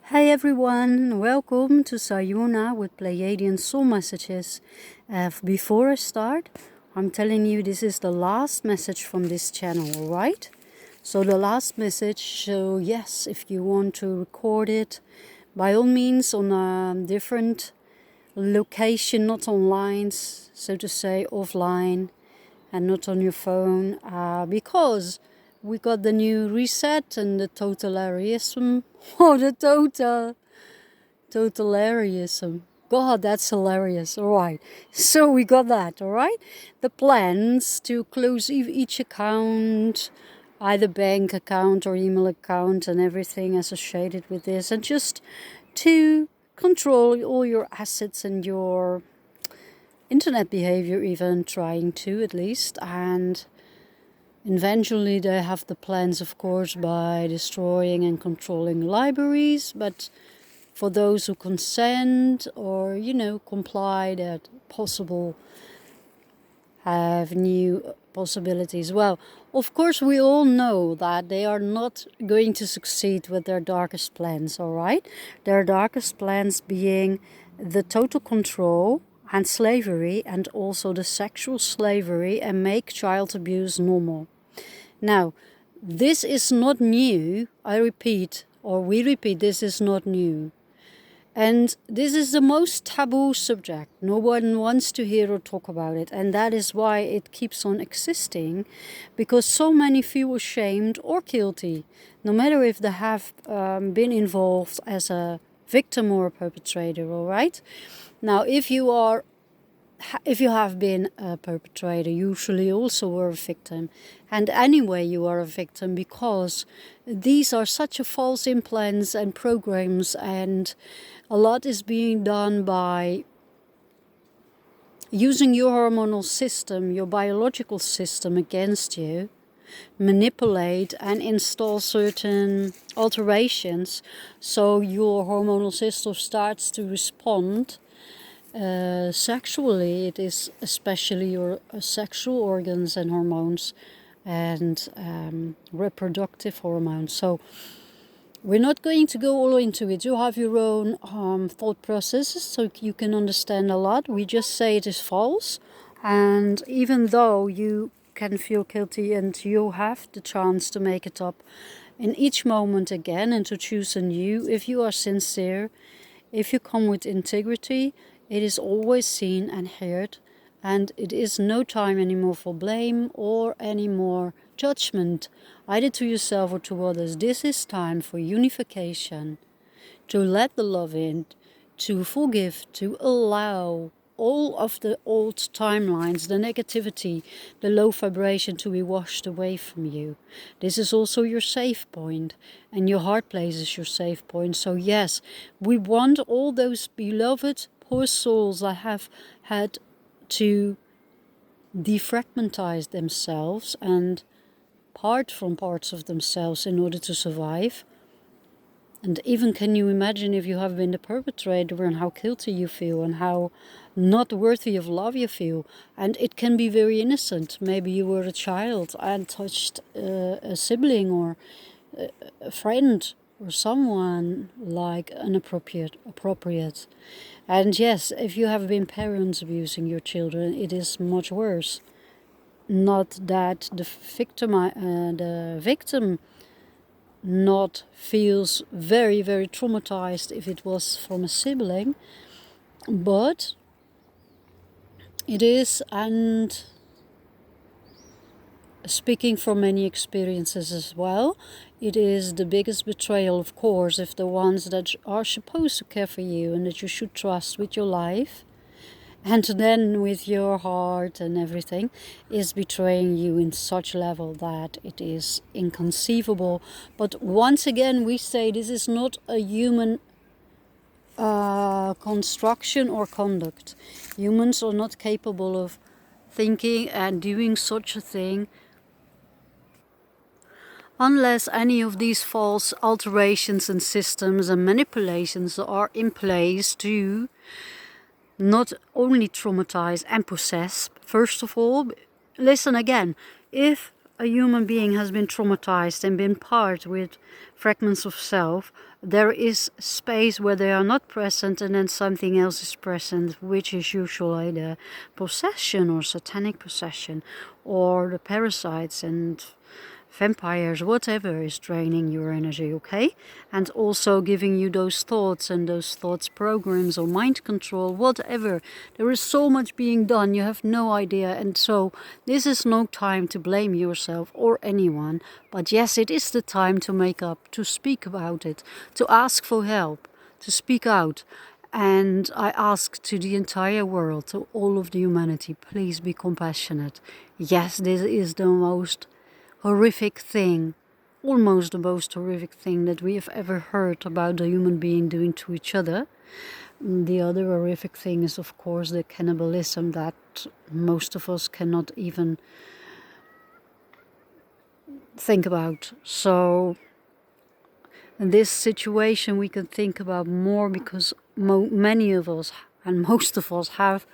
Hey everyone, welcome to Sayuna with Pleiadian Soul Messages. Before I start, I'm telling you this is the last message from this channel, alright? So the last message, so yes, if you want to record it, by all means on a different location, not online, so to say, offline, and not on your phone, because we got the new reset and the totalitarianism, or the totalitarianism. God, that's hilarious. All right. So we got that, all right? The plans to close each account, either bank account or email account and everything associated with this, and just to control all your assets and your internet behavior, even trying to at least. And eventually they have the plans, of course, by destroying and controlling libraries, but for those who consent or, comply, that possible have new possibilities. Well, of course, we all know that they are not going to succeed with their darkest plans, all right? Their darkest plans being the total control and slavery, and also the sexual slavery, and make child abuse normal. Now, this is not new. I repeat, or we repeat, this is not new. And this is the most taboo subject. No one wants to hear or talk about it. And that is why it keeps on existing, because so many feel ashamed or guilty, no matter if they have been involved as a victim or a perpetrator, all right? Now, if you have been a perpetrator, usually also were a victim. And anyway, you are a victim, because these are such a false implants and programs, and a lot is being done by using your hormonal system, your biological system against you, manipulate and install certain alterations, so your hormonal system starts to respond. Sexually, it is especially your sexual organs and hormones and reproductive hormones. So we're not going to go all into it. You have your own thought processes, so you can understand a lot. We just say it is false, and even though you can feel guilty and you have the chance to make it up in each moment again and to choose anew, if you are sincere, if you come with integrity, it is always seen and heard, and it is no time anymore for blame or any more judgment, either to yourself or to others. This is time for unification, to let the love in, to forgive, to allow all of the old timelines, the negativity, the low vibration to be washed away from you. This is also your safe point, and your heart place is your safe point. So yes, we want all those beloved poor souls that have had to defragmentize themselves and part from parts of themselves in order to survive. And even, can you imagine if you have been the perpetrator, and how guilty you feel and how not worthy of love you feel. And it can be very innocent. Maybe you were a child and touched a sibling or a friend or someone like inappropriate. And yes, if you have been parents abusing your children, it is much worse. Not that the victim not feels very, very traumatized if it was from a sibling, but it is, and speaking from many experiences as well, it is the biggest betrayal, of course, if the ones that are supposed to care for you and that you should trust with your life and then with your heart and everything, is betraying you in such level that it is inconceivable. But once again, we say this is not a human construction or conduct. Humans are not capable of thinking and doing such a thing unless any of these false alterations and systems and manipulations are in place to not only traumatize and possess. First of all, listen again, if a human being has been traumatized and been part with fragments of self, there is space where they are not present and then something else is present, which is usually the possession or satanic possession or the parasites and vampires, whatever is draining your energy, okay? And also giving you those thoughts and those thoughts programs or mind control, whatever. There is so much being done, you have no idea. And so this is no time to blame yourself or anyone. But yes, it is the time to make up, to speak about it, to ask for help, to speak out. And I ask to the entire world, to all of the humanity, please be compassionate. Yes, this is the most horrific thing, almost the most horrific thing that we have ever heard about a human being doing to each other. The other horrific thing is, of course, the cannibalism that most of us cannot even think about. So in this situation we can think about more because many of us and most of us have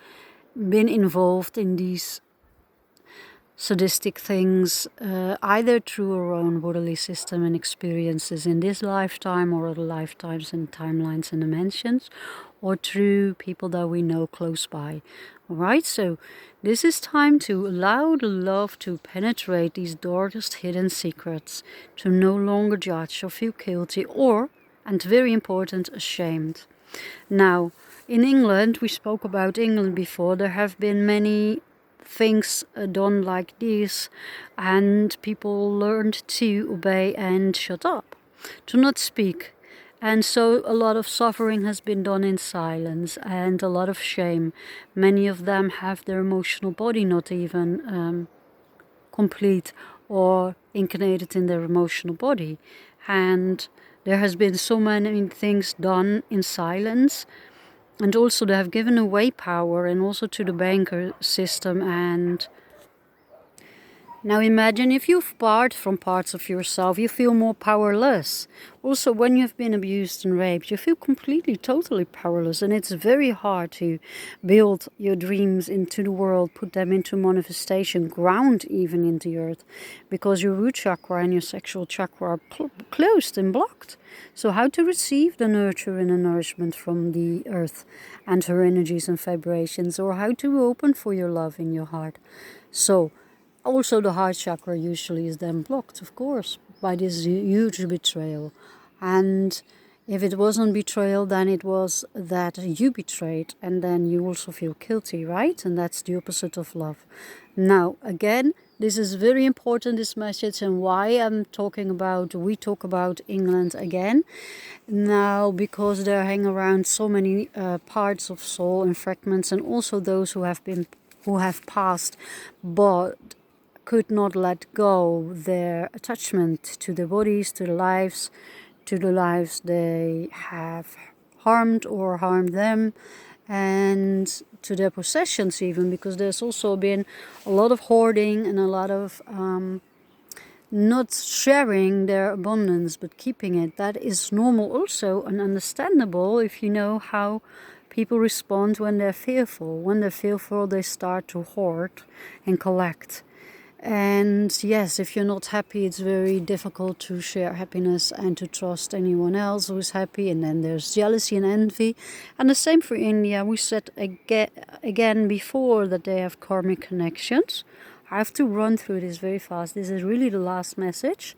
been involved in these sadistic things, either through our own bodily system and experiences in this lifetime or other lifetimes and timelines and dimensions, or through people that we know close by. Alright, so this is time to allow the love to penetrate these darkest hidden secrets, to no longer judge or feel guilty or, and very important, ashamed. Now, in England, we spoke about England before, there have been many things done like this, and people learned to obey and shut up, to not speak. And so a lot of suffering has been done in silence and a lot of shame. Many of them have their emotional body not even complete or incarnated in their emotional body. And there has been so many things done in silence. And also they have given away power and also to the banker system. And now imagine if you've barred from parts of yourself, you feel more powerless. Also, when you've been abused and raped, you feel completely, totally powerless. And it's very hard to build your dreams into the world, put them into manifestation, ground even in the earth. Because your root chakra and your sexual chakra are closed and blocked. So how to receive the nurture and the nourishment from the earth and her energies and vibrations, or how to open for your love in your heart. So also the heart chakra usually is then blocked, of course, by this huge betrayal. And if it wasn't betrayal, then it was that you betrayed, and then you also feel guilty, right? And that's the opposite of love. Now, again, this is very important, this message, and why we talk about England again. Now, because there hang around so many parts of soul and fragments, and also those who have passed, but could not let go their attachment to their bodies, to the lives they have harmed or harmed them, and to their possessions even, because there's also been a lot of hoarding and a lot of not sharing their abundance but keeping it. That is normal also and understandable if you know how people respond when they're fearful. When they're fearful, they start to hoard and collect. And yes, if you're not happy, it's very difficult to share happiness and to trust anyone else who is happy. And then there's jealousy and envy. And the same for India. We said again before that they have karmic connections. I have to run through this very fast. This is really the last message.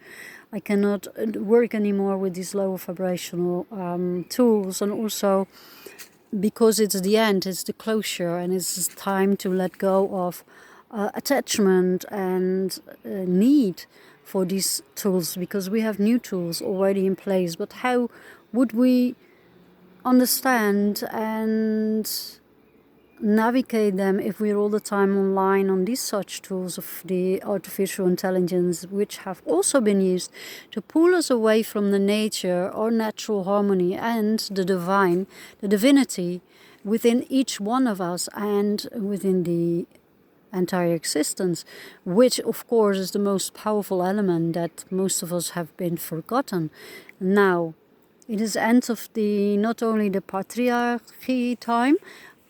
I cannot work anymore with these lower vibrational tools. And also because it's the end, it's the closure, and it's time to let go of attachment and need for these tools, because we have new tools already in place. But how would we understand and navigate them if we're all the time online on these such tools of the artificial intelligence, which have also been used to pull us away from the nature or natural harmony and the divine, the divinity within each one of us and within the entire existence, which of course is the most powerful element that most of us have been forgotten. Now, it is end of the not only the patriarchy time,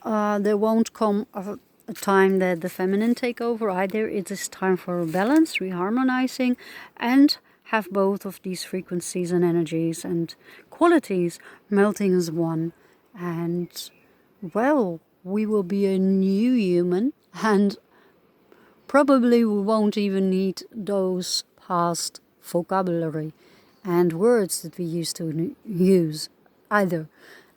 there won't come a time that the feminine take over. Either it is time for balance, reharmonizing, and have both of these frequencies and energies and qualities melting as one. And, well, we will be a new human, and probably we won't even need those past vocabulary and words that we used to use either.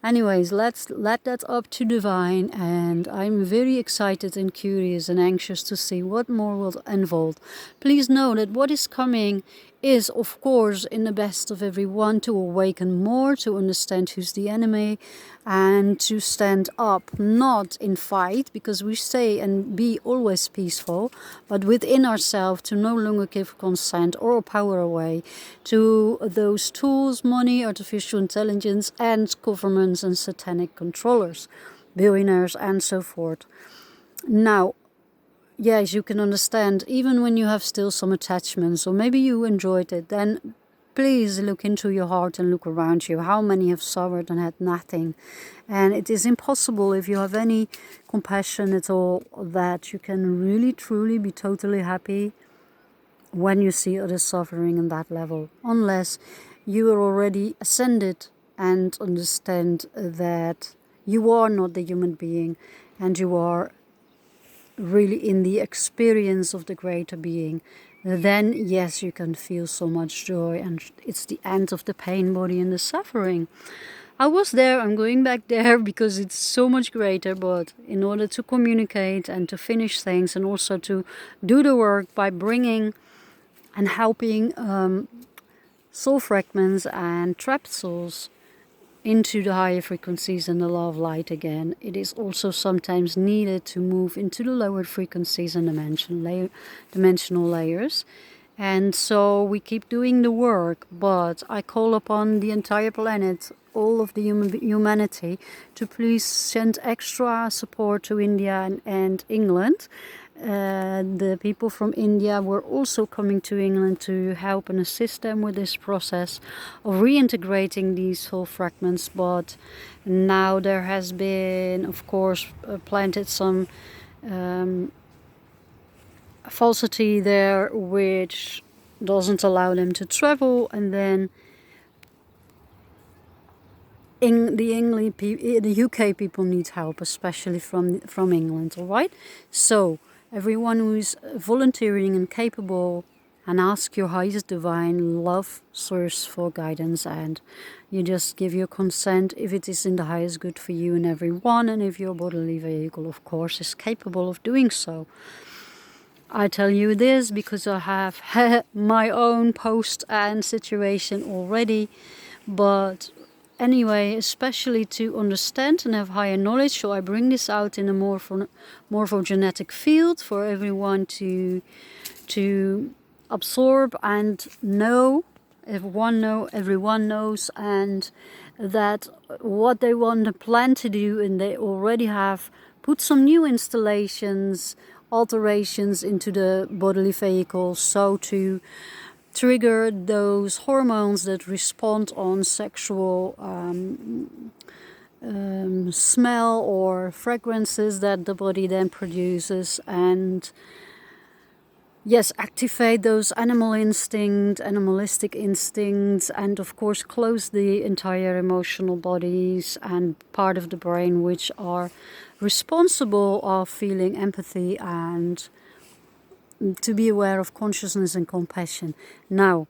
Anyways, let's let that up to divine, and I'm very excited and curious and anxious to see what more will unfold. Please know that what is coming is, of course, in the best of everyone, to awaken more, to understand who's the enemy, and to stand up, not in fight, because we stay and be always peaceful, but within ourselves, to no longer give consent or power away to those tools, money, artificial intelligence, and governments and satanic controllers, billionaires, and so forth. Now, yes, you can understand, even when you have still some attachments, or maybe you enjoyed it, then please look into your heart and look around you. How many have suffered and had nothing? And it is impossible, if you have any compassion at all, that you can really, truly be totally happy when you see others suffering on that level. Unless you are already ascended and understand that you are not the human being, and you are really in the experience of the greater being, then yes, you can feel so much joy, and it's the end of the pain body and the suffering. I was there, I'm going back there because it's so much greater, but in order to communicate and to finish things, and also to do the work by bringing and helping soul fragments and trapped souls into the higher frequencies and the love light again, it is also sometimes needed to move into the lower frequencies and dimensional layers. And so we keep doing the work, but I call upon the entire planet, all of the humanity, to please send extra support to India and England. The people from India were also coming to England to help and assist them with this process of reintegrating these soul fragments. But now there has been, of course, planted some falsity there, which doesn't allow them to travel. And then the UK people need help, especially from England. All right, so everyone who's volunteering and capable, and ask your highest divine love source for guidance, and you just give your consent if it is in the highest good for you and everyone, and if your bodily vehicle, of course, is capable of doing so. I tell you this because I have had my own post and situation already, but anyway, especially to understand and have higher knowledge, so I bring this out in a morphogenetic field for everyone to absorb and know. Everyone knows, and that what they want to plan to do, and they already have put some new installations, alterations into the bodily vehicle, so to trigger those hormones that respond on sexual smell or fragrances that the body then produces, and yes, activate those animalistic instincts, and of course close the entire emotional bodies and part of the brain which are responsible of feeling empathy and to be aware of consciousness and compassion. Now,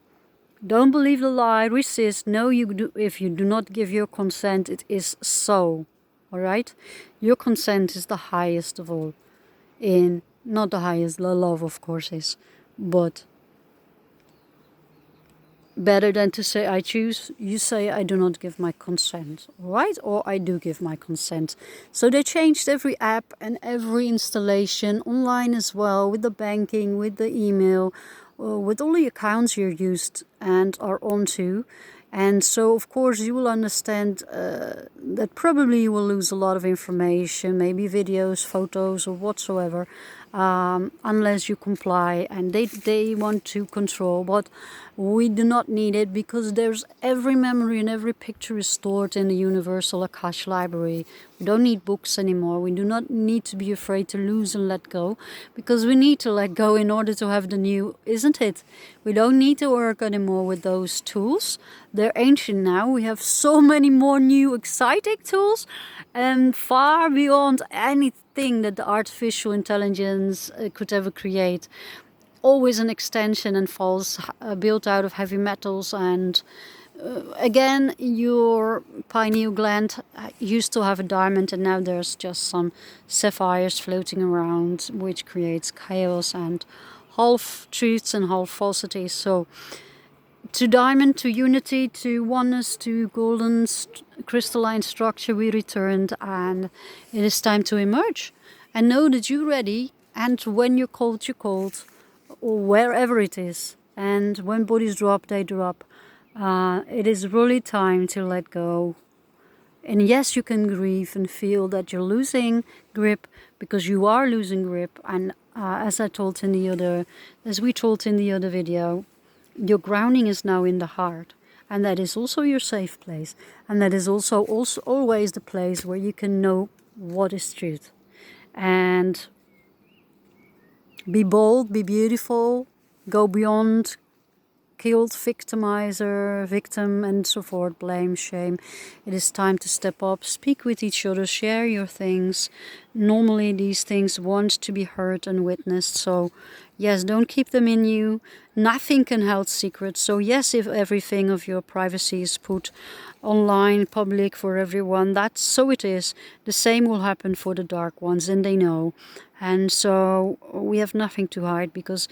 don't believe the lie, resist. No, if you do not give your consent, it is so. All right? Your consent is the highest of all. Not the highest, the love, of course, is. But better than to say I choose, you say I do not give my consent, right? Or I do give my consent. So they changed every app and every installation online as well, with the banking, with the email, with all the accounts you're used and are onto. And so, of course, you will understand that probably you will lose a lot of information, maybe videos, photos, or whatsoever. unless you comply, and they want to control, but we do not need it, because there's every memory and every picture is stored in the universal Akash library. We don't need books anymore. We do not need to be afraid to lose and let go, because we need to let go in order to have the new, isn't it? We don't need to work anymore with those tools. They're ancient now. We have so many more new exciting tools, and far beyond anything that the artificial intelligence could ever create. Always an extension and falls built out of heavy metals. And again, your pineal gland used to have a diamond, and now there's just some sapphires floating around, which creates chaos and half truths and half falsities. So to diamond, to unity, to oneness, to golden crystalline structure we returned, and it is time to emerge. And know that you're ready, and when you're cold, or wherever it is. And when bodies drop, they drop. It is really time to let go. And yes, you can grieve and feel that you're losing grip, because you are losing grip. And as we told in the other video, your grounding is now in the heart, and that is also your safe place, and that is also always the place where you can know what is truth. And be bold, be beautiful, go beyond guilt, victimizer, victim, and so forth, blame, shame. It is time to step up, speak with each other, share your things. Normally these things want to be heard and witnessed, so yes, don't keep them in you. Nothing can hold secrets. So yes, if everything of your privacy is put online, public for everyone, that's so it is. The same will happen for the dark ones, and they know. And so we have nothing to hide, because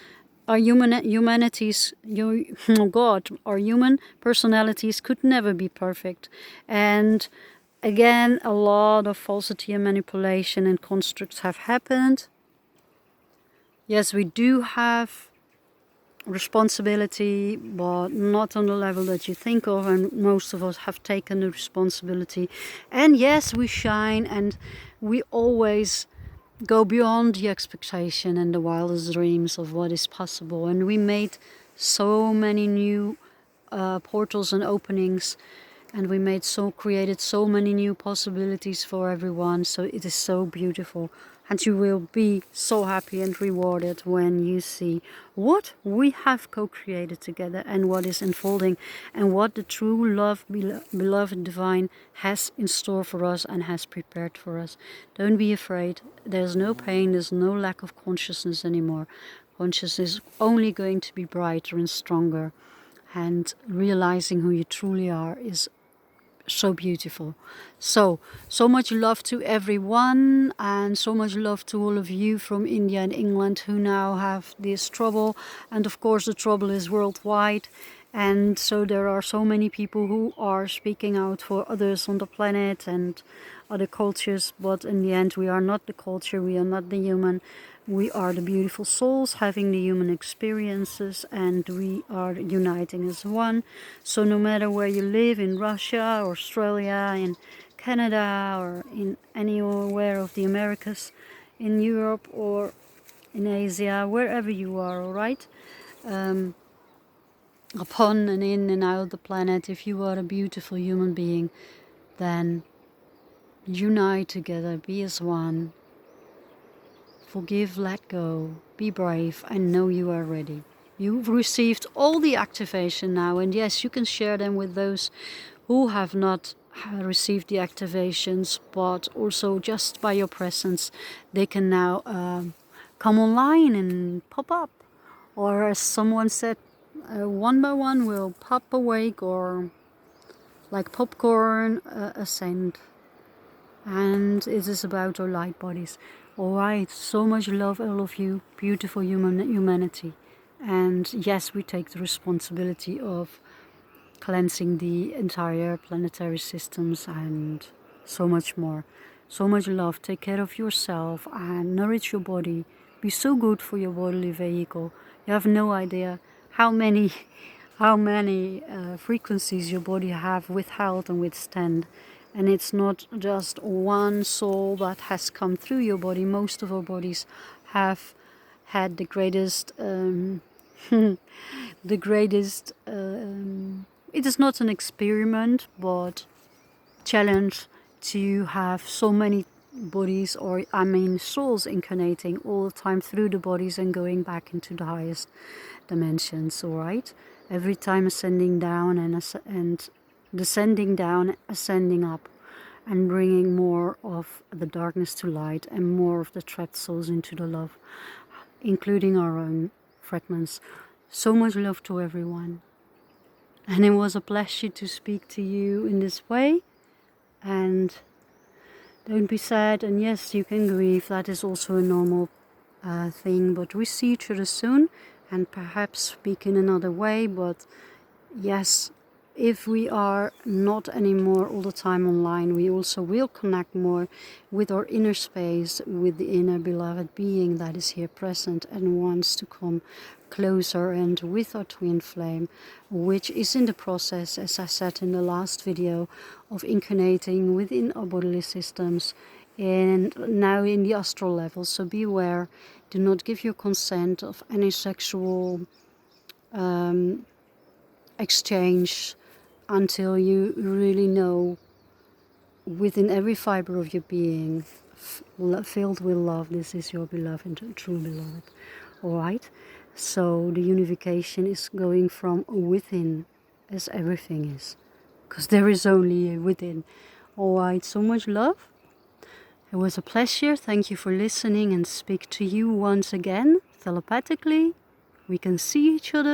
our humanities, our human personalities could never be perfect. And again, a lot of falsity and manipulation and constructs have happened. Yes, we do have responsibility, but not on the level that you think of, and most of us have taken the responsibility. And yes, we shine, and we always go beyond the expectation and the wildest dreams of what is possible. And we made so many new portals and openings, and we created so many new possibilities for everyone. So it is so beautiful, and you will be so happy and rewarded when you see what we have co-created together, and what is unfolding, and what the true love, beloved divine has in store for us and has prepared for us. Don't be afraid. There's no pain, there's no lack of consciousness anymore. Consciousness is only going to be brighter and stronger, and realizing who you truly are is so beautiful. So much love to everyone, and so much love to all of you from India and England who now have this trouble. And of course the trouble is worldwide, and so there are so many people who are speaking out for others on the planet and other cultures. But in the end, we are not the culture, we are not the human. We are the beautiful souls having the human experiences, and we are uniting as one. So no matter where you live, in Russia or Australia, in Canada, or in anywhere of the Americas, in Europe or in Asia, wherever you are, alright? Upon and in and out of the planet, if you are a beautiful human being, then unite together, be as one. Forgive, let go, be brave, and know you are ready. You've received all the activation now, and yes, you can share them with those who have not received the activations, but also just by your presence, they can now come online and pop up. Or as someone said, one by one will pop awake, or like popcorn, ascend. And it is about our light bodies. Alright, so much love, all of you, beautiful humanity. And yes, we take the responsibility of cleansing the entire planetary systems and so much more. So much love. Take care of yourself and nourish your body. Be so good for your bodily vehicle. You have no idea how many frequencies your body have withheld and withstand. And it's not just one soul that has come through your body. Most of our bodies have had the greatest the greatest it is not an experiment but challenge to have so many bodies, or I mean souls, incarnating all the time through the bodies and going back into the highest dimensions. All right, every time ascending down and descending down, ascending up, and bringing more of the darkness to light and more of the trapped souls into the love, including our own fragments. So much love to everyone, and it was a pleasure to speak to you in this way. And don't be sad, and yes, you can grieve, that is also a normal thing, but we see each other soon and perhaps speak in another way. But yes, if we are not anymore all the time online, we also will connect more with our inner space, with the inner beloved being that is here present and wants to come closer, and with our twin flame, which is in the process, as I said in the last video, of incarnating within our bodily systems and now in the astral level. So be aware, do not give your consent of any sexual exchange until you really know within every fiber of your being, filled with love, this is your beloved, true beloved. All right, so the unification is going from within, as everything is, because there is only a within. All right, so much love. It was a pleasure. Thank you for listening, and speak to you once again telepathically. We can see each other.